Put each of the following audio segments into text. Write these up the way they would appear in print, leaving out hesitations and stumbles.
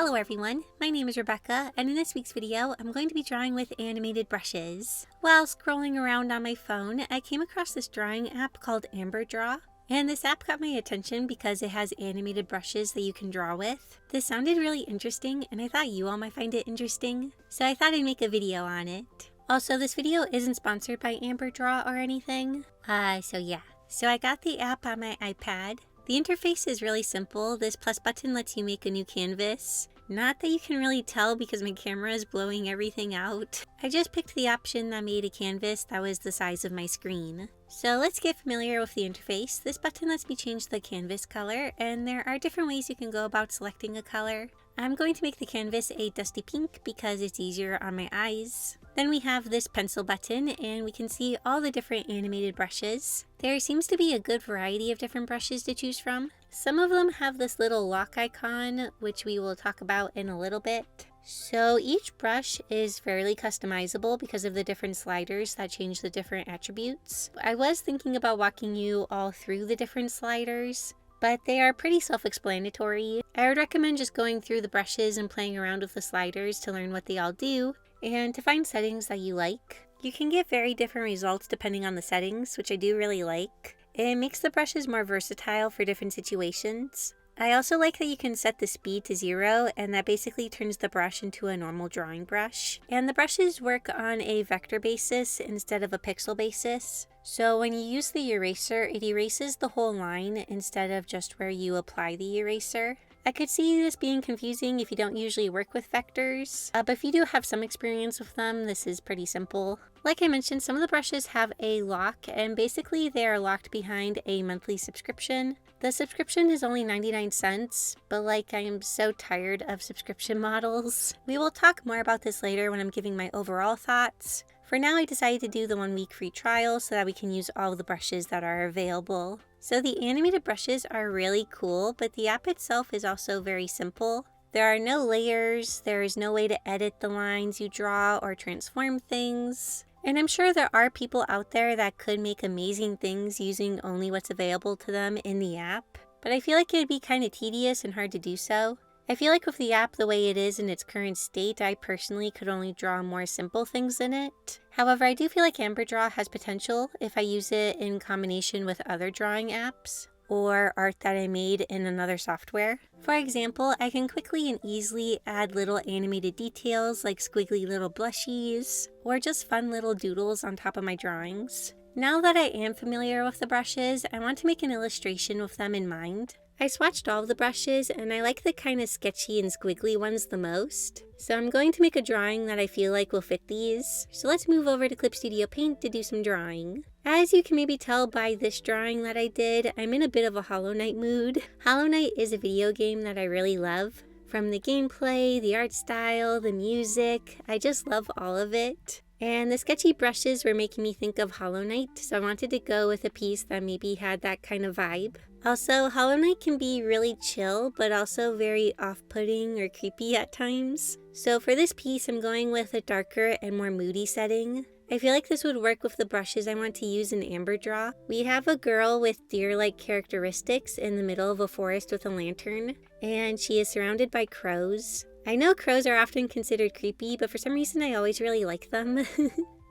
Hello everyone, my name is Rebecca, and in this week's video, I'm going to be drawing with animated brushes. While scrolling around on my phone, I came across this drawing app called AmberDraw, and this app got my attention because it has animated brushes that you can draw with. This sounded really interesting, and I thought you all might find it interesting, so I thought I'd make a video on it. Also, this video isn't sponsored by AmberDraw or anything, so I got the app on my iPad. The interface is really simple. This plus button lets you make a new canvas. Not that you can really tell because my camera is blowing everything out. I just picked the option that made a canvas that was the size of my screen. So let's get familiar with the interface. This button lets me change the canvas color, and there are different ways you can go about selecting a color. I'm going to make the canvas a dusty pink because it's easier on my eyes. Then we have this pencil button, and we can see all the different animated brushes. There seems to be a good variety of different brushes to choose from. Some of them have this little lock icon, which we will talk about in a little bit. So each brush is fairly customizable because of the different sliders that change the different attributes. I was thinking about walking you all through the different sliders, but they are pretty self-explanatory. I would recommend just going through the brushes and playing around with the sliders to learn what they all do, and to find settings that you like. You can get very different results depending on the settings, which I do really like. It makes the brushes more versatile for different situations. I also like that you can set the speed to 0, and that basically turns the brush into a normal drawing brush. And the brushes work on a vector basis instead of a pixel basis. So when you use the eraser, it erases the whole line instead of just where you apply the eraser. I could see this being confusing if you don't usually work with vectors, but if you do have some experience with them, this is pretty simple. Like I mentioned, some of the brushes have a lock, and basically they are locked behind a monthly subscription. The subscription is only 99 cents, but I am so tired of subscription models. We will talk more about this later when I'm giving my overall thoughts. For now, I decided to do the 1-week free trial so that we can use all of the brushes that are available. So the animated brushes are really cool, but the app itself is also very simple. There are no layers, there is no way to edit the lines you draw or transform things. And I'm sure there are people out there that could make amazing things using only what's available to them in the app, but I feel like it'd be kind of tedious and hard to do so. I feel like with the app the way it is in its current state, I personally could only draw more simple things in it. However, I do feel like AmberDraw has potential if I use it in combination with other drawing apps or art that I made in another software. For example, I can quickly and easily add little animated details like squiggly little blushies or just fun little doodles on top of my drawings. Now that I am familiar with the brushes, I want to make an illustration with them in mind. I swatched all of the brushes, and I like the kind of sketchy and squiggly ones the most. So I'm going to make a drawing that I feel like will fit these. So let's move over to Clip Studio Paint to do some drawing. As you can maybe tell by this drawing that I did, I'm in a bit of a Hollow Knight mood. Hollow Knight is a video game that I really love. From the gameplay, the art style, the music, I just love all of it. And the sketchy brushes were making me think of Hollow Knight, so I wanted to go with a piece that maybe had that kind of vibe. Also, Hollow Knight can be really chill, but also very off-putting or creepy at times. So for this piece, I'm going with a darker and more moody setting. I feel like this would work with the brushes I want to use in AmberDraw. We have a girl with deer-like characteristics in the middle of a forest with a lantern, and she is surrounded by crows. I know crows are often considered creepy, but for some reason I always really like them.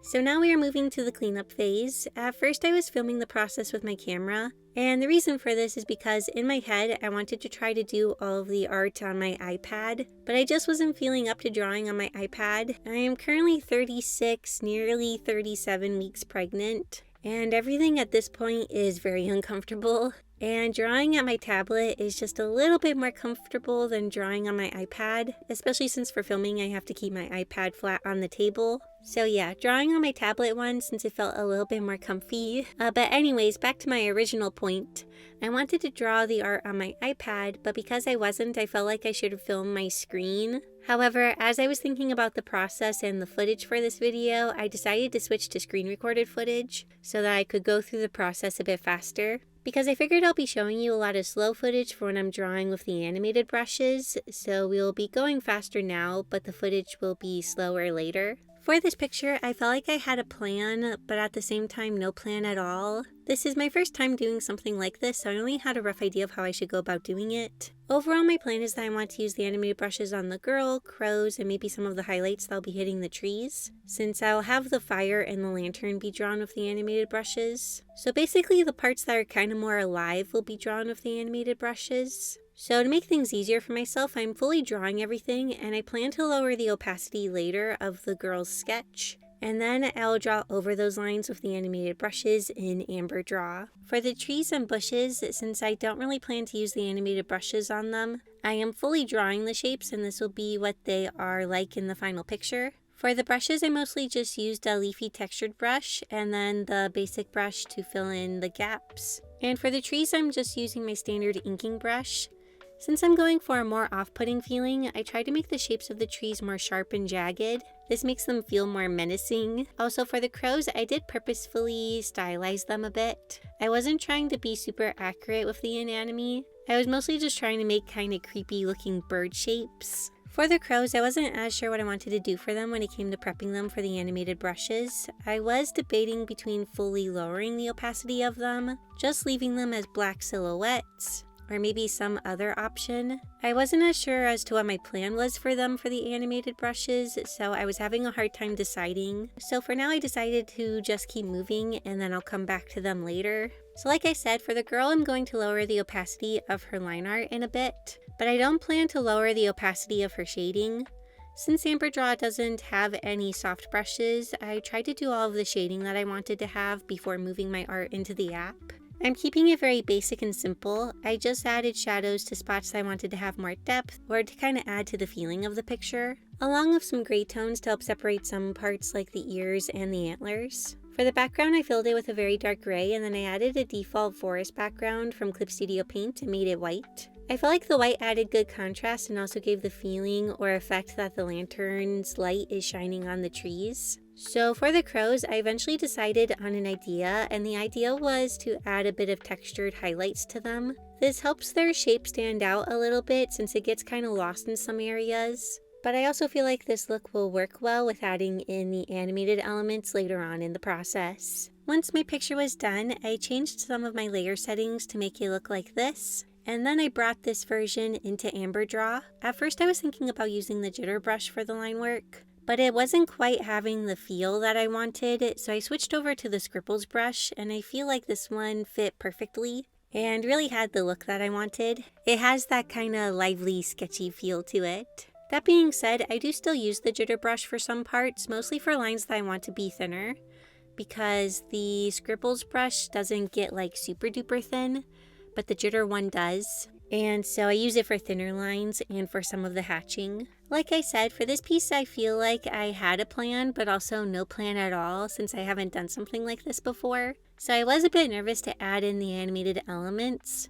So now we are moving to the cleanup phase. At first I was filming the process with my camera, and the reason for this is because in my head I wanted to try to do all of the art on my iPad, but I just wasn't feeling up to drawing on my iPad. I am currently 36, nearly 37 weeks pregnant, and everything at this point is very uncomfortable. And drawing at my tablet is just a little bit more comfortable than drawing on my iPad, especially since for filming I have to keep my iPad flat on the table. So yeah, drawing on my tablet won since it felt a little bit more comfy. But anyways, back to my original point. I wanted to draw the art on my iPad, but because I wasn't, I felt like I should film my screen. However, as I was thinking about the process and the footage for this video, I decided to switch to screen recorded footage so that I could go through the process a bit faster. Because I figured I'll be showing you a lot of slow footage for when I'm drawing with the animated brushes, so we'll be going faster now, but the footage will be slower later. For this picture, I felt like I had a plan, but at the same time, no plan at all. This is my first time doing something like this, so I only had a rough idea of how I should go about doing it. Overall, my plan is that I want to use the animated brushes on the girl, crows, and maybe some of the highlights that'll be hitting the trees, since I'll have the fire and the lantern be drawn with the animated brushes. So basically, the parts that are kind of more alive will be drawn with the animated brushes. So to make things easier for myself, I'm fully drawing everything, and I plan to lower the opacity later of the girl's sketch. And then I'll draw over those lines with the animated brushes in AmberDraw. For the trees and bushes, since I don't really plan to use the animated brushes on them, I am fully drawing the shapes, and this will be what they are like in the final picture. For the brushes, I mostly just used a leafy textured brush and then the basic brush to fill in the gaps. And for the trees, I'm just using my standard inking brush. Since I'm going for a more off-putting feeling, I tried to make the shapes of the trees more sharp and jagged. This makes them feel more menacing. Also for the crows, I did purposefully stylize them a bit. I wasn't trying to be super accurate with the anatomy. I was mostly just trying to make kind of creepy looking bird shapes. For the crows, I wasn't as sure what I wanted to do for them when it came to prepping them for the animated brushes. I was debating between fully lowering the opacity of them, just leaving them as black silhouettes, or maybe some other option. I wasn't as sure as to what my plan was for them for the animated brushes, so I was having a hard time deciding. So for now I decided to just keep moving and then I'll come back to them later. So like I said, for the girl I'm going to lower the opacity of her line art in a bit, but I don't plan to lower the opacity of her shading. Since AmberDraw doesn't have any soft brushes, I tried to do all of the shading that I wanted to have before moving my art into the app. I'm keeping it very basic and simple. I just added shadows to spots I wanted to have more depth or to kind of add to the feeling of the picture, along with some gray tones to help separate some parts like the ears and the antlers. For the background, I filled it with a very dark gray, and then I added a default forest background from Clip Studio Paint and made it white. I felt like the white added good contrast and also gave the feeling or effect that the lantern's light is shining on the trees. So for the crows, I eventually decided on an idea, and the idea was to add a bit of textured highlights to them. This helps their shape stand out a little bit since it gets kind of lost in some areas. But I also feel like this look will work well with adding in the animated elements later on in the process. Once my picture was done, I changed some of my layer settings to make it look like this. And then I brought this version into AmberDraw. At first I was thinking about using the jitter brush for the line work, but it wasn't quite having the feel that I wanted, so I switched over to the Scribbles brush, and I feel like this one fit perfectly and really had the look that I wanted. It has that kind of lively, sketchy feel to it. That being said, I do still use the jitter brush for some parts, mostly for lines that I want to be thinner, because the Scribbles brush doesn't get like super duper thin, but the jitter one does. And so I use it for thinner lines and for some of the hatching. Like I said, for this piece I feel like I had a plan, but also no plan at all since I haven't done something like this before. So I was a bit nervous to add in the animated elements.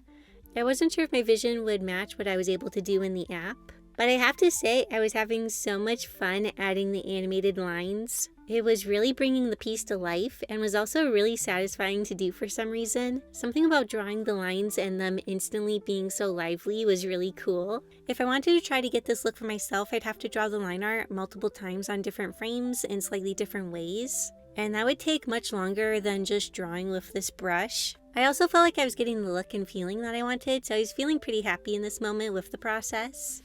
I wasn't sure if my vision would match what I was able to do in the app. But I have to say, I was having so much fun adding the animated lines. It was really bringing the piece to life and was also really satisfying to do for some reason. Something about drawing the lines and them instantly being so lively was really cool. If I wanted to try to get this look for myself, I'd have to draw the line art multiple times on different frames in slightly different ways. And that would take much longer than just drawing with this brush. I also felt like I was getting the look and feeling that I wanted, so I was feeling pretty happy in this moment with the process.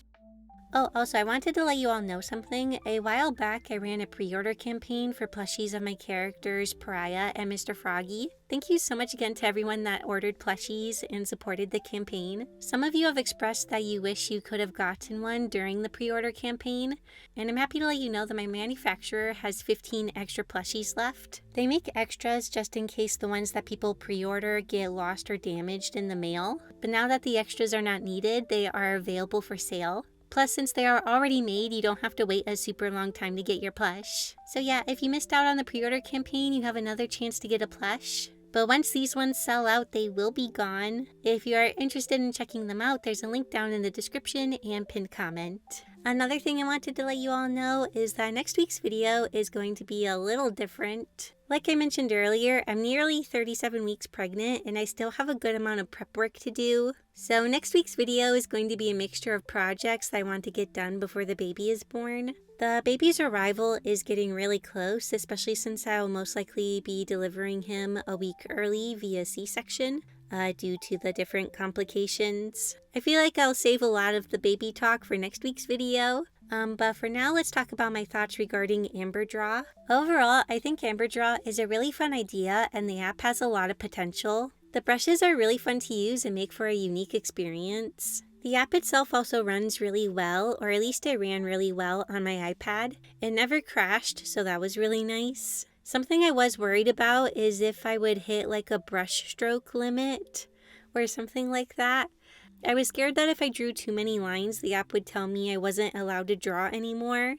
Oh, also, I wanted to let you all know something. A while back, I ran a pre-order campaign for plushies of my characters, Pariah and Mr. Froggy. Thank you so much again to everyone that ordered plushies and supported the campaign. Some of you have expressed that you wish you could have gotten one during the pre-order campaign, and I'm happy to let you know that my manufacturer has 15 extra plushies left. They make extras just in case the ones that people pre-order get lost or damaged in the mail, but now that the extras are not needed, they are available for sale. Plus, since they are already made, you don't have to wait a super long time to get your plush. So yeah, if you missed out on the pre-order campaign, you have another chance to get a plush. But once these ones sell out, they will be gone. If you are interested in checking them out, there's a link down in the description and pinned comment. Another thing I wanted to let you all know is that next week's video is going to be a little different. Like I mentioned earlier, I'm nearly 37 weeks pregnant and I still have a good amount of prep work to do. So next week's video is going to be a mixture of projects that I want to get done before the baby is born. The baby's arrival is getting really close, especially since I will most likely be delivering him a week early via C-section. Due to the different complications. I feel like I'll save a lot of the baby talk for next week's video. But for now, let's talk about my thoughts regarding AmberDraw. Overall, I think AmberDraw is a really fun idea and the app has a lot of potential. The brushes are really fun to use and make for a unique experience. The app itself also runs really well, or at least it ran really well on my iPad. It never crashed, so that was really nice. Something I was worried about is if I would hit like a brush stroke limit or something like that. I was scared that if I drew too many lines, the app would tell me I wasn't allowed to draw anymore.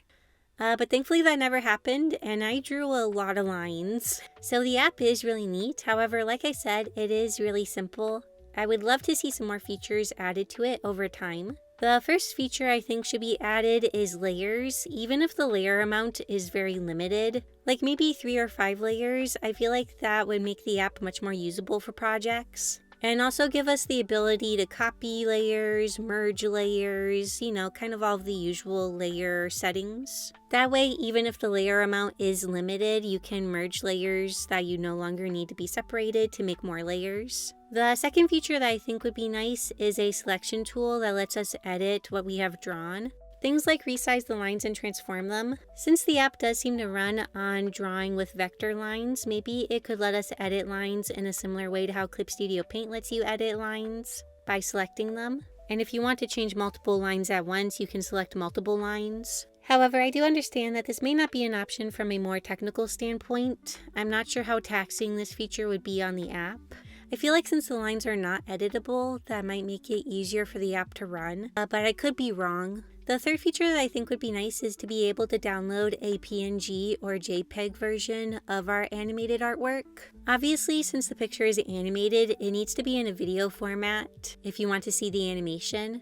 But thankfully that never happened and I drew a lot of lines. So the app is really neat. However, like I said, it is really simple. I would love to see some more features added to it over time. The first feature I think should be added is layers, even if the layer amount is very limited. Like maybe 3 or 5 layers, I feel like that would make the app much more usable for projects. And also give us the ability to copy layers, merge layers, kind of all of the usual layer settings. That way, even if the layer amount is limited, you can merge layers that you no longer need to be separated to make more layers. The second feature that I think would be nice is a selection tool that lets us edit what we have drawn. Things like resize the lines and transform them. Since the app does seem to run on drawing with vector lines, maybe it could let us edit lines in a similar way to how Clip Studio Paint lets you edit lines by selecting them. And if you want to change multiple lines at once, you can select multiple lines. However, I do understand that this may not be an option from a more technical standpoint. I'm not sure how taxing this feature would be on the app. I feel like since the lines are not editable, that might make it easier for the app to run, but I could be wrong. The third feature that I think would be nice is to be able to download a PNG or JPEG version of our animated artwork. Obviously, since the picture is animated, it needs to be in a video format if you want to see the animation.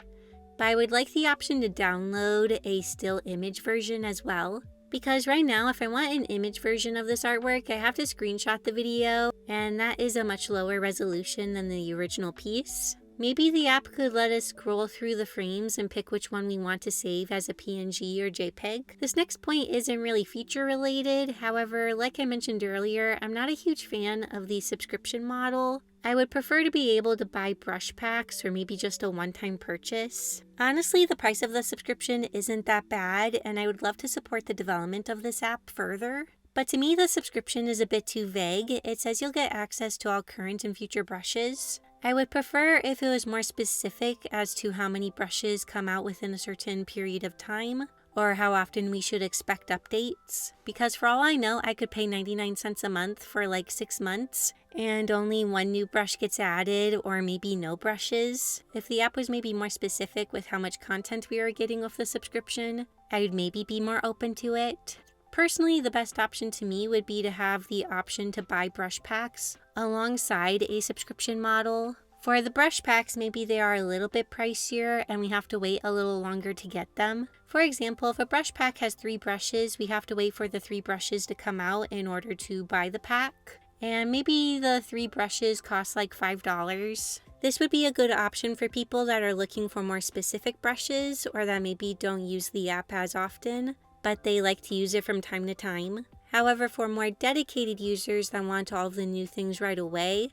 But I would like the option to download a still image version as well. Because right now, if I want an image version of this artwork, I have to screenshot the video, and that is a much lower resolution than the original piece. Maybe the app could let us scroll through the frames and pick which one we want to save as a PNG or JPEG. This next point isn't really feature related, however, like I mentioned earlier, I'm not a huge fan of the subscription model. I would prefer to be able to buy brush packs or maybe just a one-time purchase. Honestly, the price of the subscription isn't that bad, and I would love to support the development of this app further. But to me, the subscription is a bit too vague. It says you'll get access to all current and future brushes. I would prefer if it was more specific as to how many brushes come out within a certain period of time, or how often we should expect updates. Because for all I know, I could pay 99 cents a month for like 6 months, and only one new brush gets added, or maybe no brushes. If the app was maybe more specific with how much content we are getting with the subscription, I would maybe be more open to it. Personally, the best option to me would be to have the option to buy brush packs alongside a subscription model. For the brush packs, maybe they are a little bit pricier and we have to wait a little longer to get them. For example, if a brush pack has 3 brushes, we have to wait for the 3 brushes to come out in order to buy the pack. And maybe the 3 brushes cost like $5. This would be a good option for people that are looking for more specific brushes or that maybe don't use the app as often, but they like to use it from time to time. However, for more dedicated users that want all of the new things right away,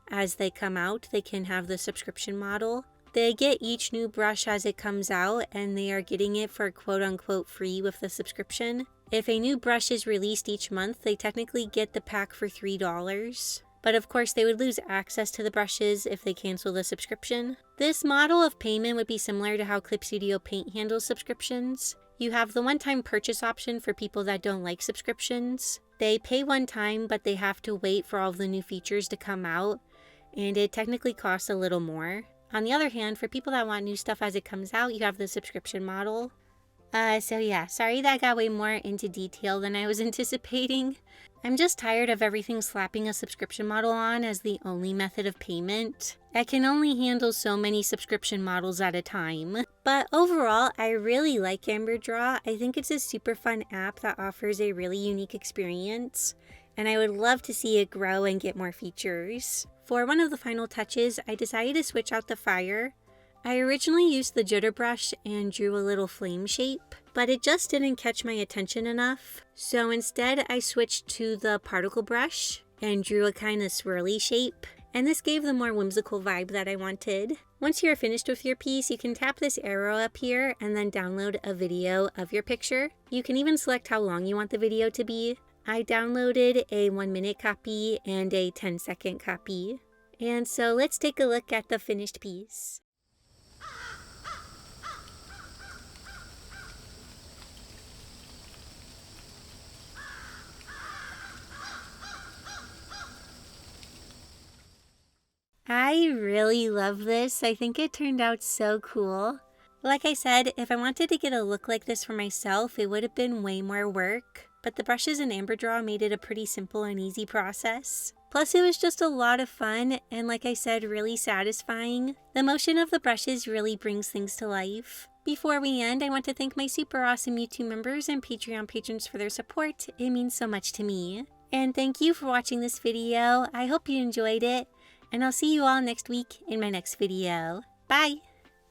as they come out, they can have the subscription model. They get each new brush as it comes out, and they are getting it for quote-unquote free with the subscription. If a new brush is released each month, they technically get the pack for $3. But of course, they would lose access to the brushes if they cancel the subscription. This model of payment would be similar to how Clip Studio Paint handles subscriptions. You have the one-time purchase option for people that don't like subscriptions. They pay one time, but they have to wait for all of the new features to come out, and it technically costs a little more. On the other hand, for people that want new stuff as it comes out, you have the subscription model. So yeah, sorry that got way more into detail than I was anticipating. I'm just tired of everything slapping a subscription model on as the only method of payment. I can only handle so many subscription models at a time. But overall, I really like AmberDraw. I think it's a super fun app that offers a really unique experience, and I would love to see it grow and get more features. For one of the final touches, I decided to switch out the fire. I originally used the jitter brush and drew a little flame shape, but it just didn't catch my attention enough. So instead I switched to the particle brush and drew a kind of swirly shape, and this gave the more whimsical vibe that I wanted. Once you're finished with your piece, you can tap this arrow up here and then download a video of your picture. You can even select how long you want the video to be. I downloaded a 1-minute copy and a 10-second copy. And so let's take a look at the finished piece. I really love this. I think it turned out so cool. Like I said, if I wanted to get a look like this for myself, it would have been way more work. But the brushes in AmberDraw made it a pretty simple and easy process. Plus it was just a lot of fun and, like I said, really satisfying. The motion of the brushes really brings things to life. Before we end, I want to thank my super awesome YouTube members and Patreon patrons for their support. It means so much to me. And thank you for watching this video. I hope you enjoyed it. And I'll see you all next week in my next video. Bye!